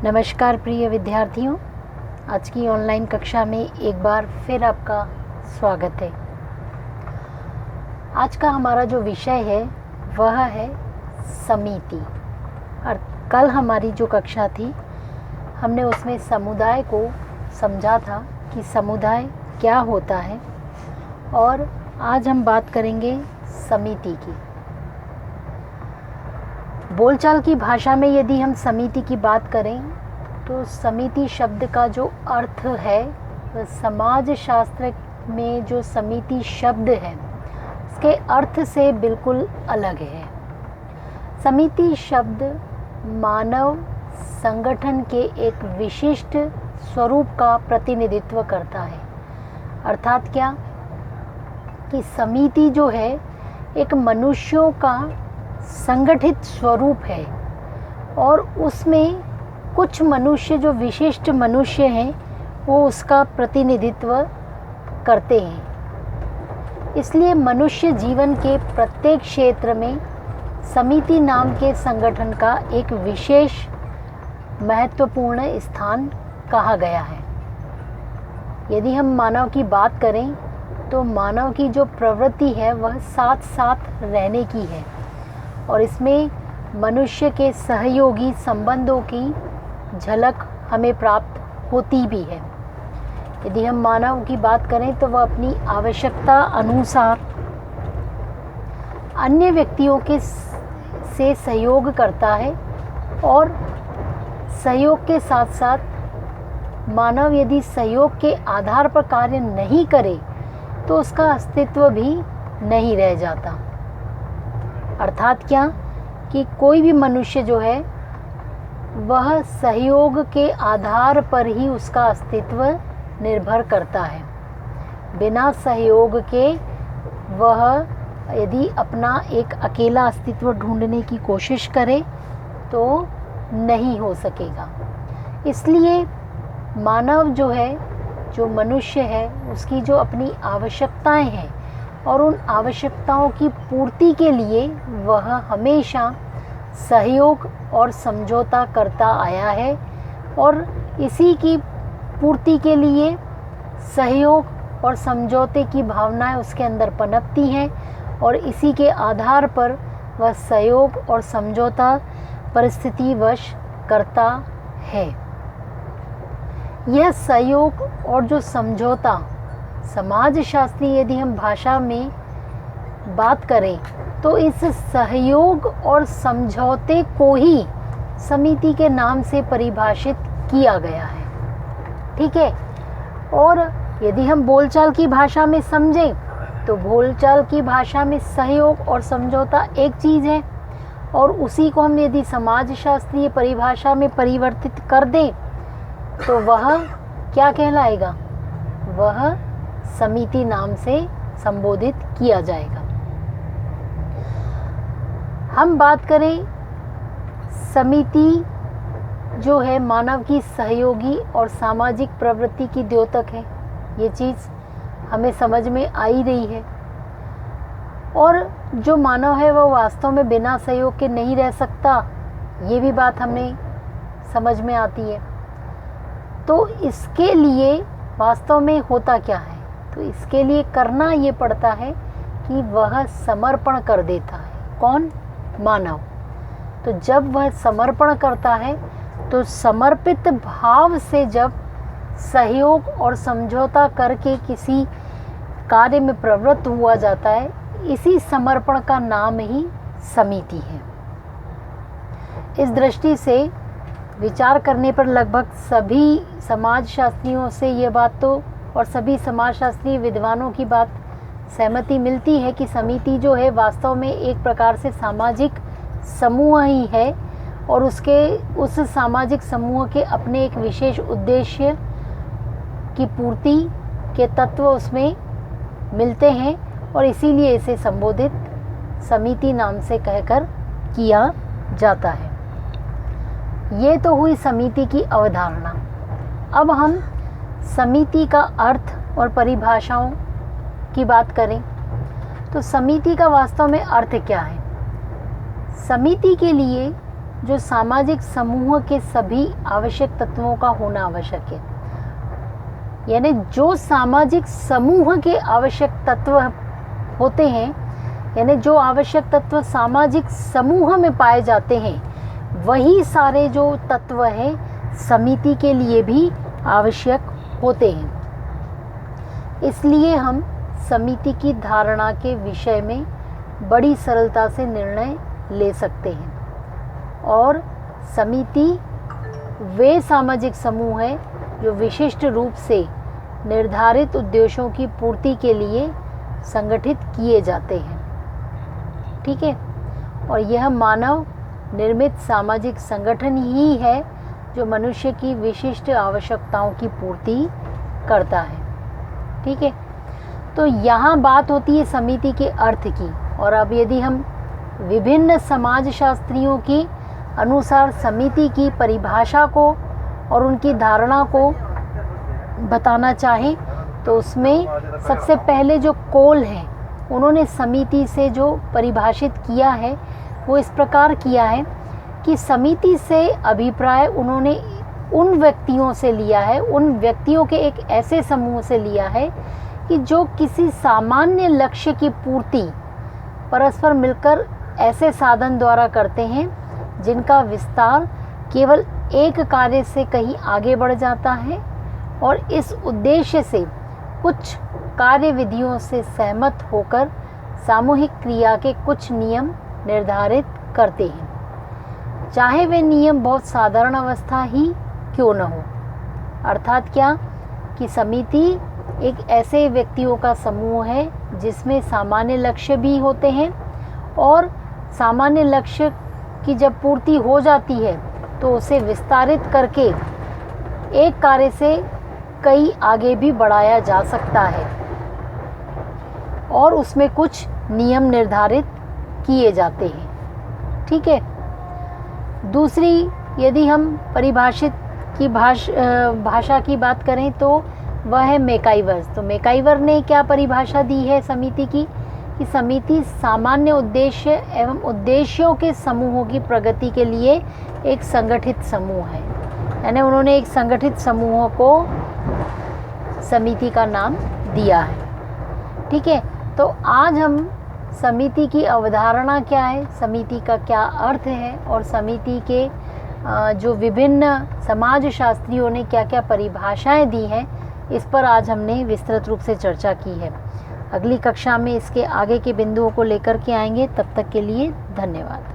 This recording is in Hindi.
नमस्कार प्रिय विद्यार्थियों, आज की ऑनलाइन कक्षा में एक बार फिर आपका स्वागत है। आज का हमारा जो विषय है वह है समिति। और कल हमारी जो कक्षा थी हमने उसमें समुदाय को समझा था कि समुदाय क्या होता है, और आज हम बात करेंगे समिति की। बोलचाल की भाषा में यदि हम समिति की बात करें तो समिति शब्द का जो अर्थ है वह समाज शास्त्र में जो समिति शब्द है उसके अर्थ से बिल्कुल अलग है। समिति शब्द मानव संगठन के एक विशिष्ट स्वरूप का प्रतिनिधित्व करता है। अर्थात क्या कि समिति जो है एक मनुष्यों का संगठित स्वरूप है, और उसमें कुछ मनुष्य जो विशिष्ट मनुष्य हैं वो उसका प्रतिनिधित्व करते हैं। इसलिए मनुष्य जीवन के प्रत्येक क्षेत्र में समिति नाम के संगठन का एक विशेष महत्वपूर्ण स्थान कहा गया है। यदि हम मानव की बात करें तो मानव की जो प्रवृत्ति है वह साथ साथ रहने की है, और इसमें मनुष्य के सहयोगी संबंधों की झलक हमें प्राप्त होती भी है। यदि हम मानव की बात करें तो वह अपनी आवश्यकता अनुसार अन्य व्यक्तियों के से सहयोग करता है, और सहयोग के साथ साथ मानव यदि सहयोग के आधार पर कार्य नहीं करे तो उसका अस्तित्व भी नहीं रह जाता। अर्थात क्या कि कोई भी मनुष्य जो है वह सहयोग के आधार पर ही उसका अस्तित्व निर्भर करता है। बिना सहयोग के वह यदि अपना एक अकेला अस्तित्व ढूंढने की कोशिश करे तो नहीं हो सकेगा। इसलिए मानव जो है, जो मनुष्य है, उसकी जो अपनी आवश्यकताएं हैं और उन आवश्यकताओं की पूर्ति के लिए वह हमेशा सहयोग और समझौता करता आया है, और इसी की पूर्ति के लिए सहयोग और समझौते की भावनाएं उसके अंदर पनपती हैं, और इसी के आधार पर वह सहयोग और समझौता परिस्थितिवश करता है। यह सहयोग और जो समझौता समाजशास्त्री यदि हम भाषा में बात करें तो इस सहयोग और समझौते को ही समिति के नाम से परिभाषित किया गया है। ठीक है। और यदि हम बोलचाल की भाषा में समझें तो बोलचाल की भाषा में सहयोग और समझौता एक चीज़ है, और उसी को हम यदि समाजशास्त्रीय परिभाषा में परिवर्तित कर दें तो वह क्या कहलाएगा? वह समिति नाम से संबोधित किया जाएगा। हम बात करें समिति जो है मानव की सहयोगी और सामाजिक प्रवृत्ति की द्योतक है। ये चीज़ हमें समझ में आ ही रही है, और जो मानव है वह वास्तव में बिना सहयोग के नहीं रह सकता, ये भी बात हमें समझ में आती है। तो इसके लिए वास्तव में होता क्या है? तो इसके लिए करना ये पड़ता है कि वह समर्पण कर देता है। कौन? मानव। तो जब वह समर्पण करता है तो समर्पित भाव से जब सहयोग और समझौता करके किसी कार्य में प्रवृत्त हुआ जाता है, इसी समर्पण का नाम ही समिति है। इस दृष्टि से विचार करने पर लगभग सभी समाजशास्त्रियों से ये बात तो, और सभी समाजशास्त्रीय विद्वानों की बात सहमति मिलती है कि समिति जो है वास्तव में एक प्रकार से सामाजिक समूह ही है, और उस सामाजिक समूह के अपने एक विशेष उद्देश्य की पूर्ति के तत्व उसमें मिलते हैं, और इसीलिए इसे संबोधित समिति नाम से कहकर किया जाता है। ये तो हुई समिति की अवधारणा। अब हम समिति का अर्थ और परिभाषाओं की बात करें तो समिति का वास्तव में अर्थ क्या है? समिति के लिए जो सामाजिक समूह के सभी आवश्यक तत्वों का होना आवश्यक है। यानी जो सामाजिक समूह के आवश्यक तत्व होते हैं, यानी जो आवश्यक तत्व सामाजिक समूह में पाए जाते हैं, वही सारे जो तत्व हैं समिति के लिए भी आवश्यक होते हैं। इसलिए हम समिति की धारणा के विषय में बड़ी सरलता से निर्णय ले सकते हैं। और समिति वे सामाजिक समूह है जो विशिष्ट रूप से निर्धारित उद्देश्यों की पूर्ति के लिए संगठित किए जाते हैं। ठीक है, और यह मानव निर्मित सामाजिक संगठन ही है जो मनुष्य की विशिष्ट आवश्यकताओं की पूर्ति करता है। ठीक है, तो यहाँ बात होती है समिति के अर्थ की। और अब यदि हम विभिन्न समाजशास्त्रियों की अनुसार समिति की परिभाषा को और उनकी धारणा को बताना चाहें, तो उसमें सबसे पहले जो कोल है उन्होंने समिति से जो परिभाषित किया है वो इस प्रकार किया है कि समिति से अभिप्राय उन्होंने उन व्यक्तियों से लिया है, उन व्यक्तियों के एक ऐसे समूह से लिया है कि जो किसी सामान्य लक्ष्य की पूर्ति परस्पर मिलकर ऐसे साधन द्वारा करते हैं जिनका विस्तार केवल एक कार्य से कहीं आगे बढ़ जाता है और इस उद्देश्य से कुछ कार्य विधियों से सहमत होकर सामूहिक क्रिया के कुछ नियम निर्धारित करते हैं, चाहे वे नियम बहुत साधारण अवस्था ही क्यों न हो। अर्थात क्या कि समिति एक ऐसे व्यक्तियों का समूह है जिसमें सामान्य लक्ष्य भी होते हैं और सामान्य लक्ष्य की जब पूर्ति हो जाती है तो उसे विस्तारित करके एक कार्य से कई आगे भी बढ़ाया जा सकता है और उसमें कुछ नियम निर्धारित किए जाते हैं। ठीक है, दूसरी यदि हम परिभाषित की भाषा की बात करें तो वह है मैकाइवर। तो मैकाइवर ने क्या परिभाषा दी है समिति की कि समिति सामान्य उद्देश्य एवं उद्देश्यों के समूहों की प्रगति के लिए एक संगठित समूह है। यानी उन्होंने एक संगठित समूह को समिति का नाम दिया है। ठीक है, तो आज हम समिति की अवधारणा क्या है, समिति का क्या अर्थ है और समिति के जो विभिन्न समाजशास्त्रियों ने क्या क्या परिभाषाएं दी हैं, इस पर आज हमने विस्तृत रूप से चर्चा की है। अगली कक्षा में इसके आगे के बिंदुओं को लेकर के आएंगे। तब तक के लिए धन्यवाद।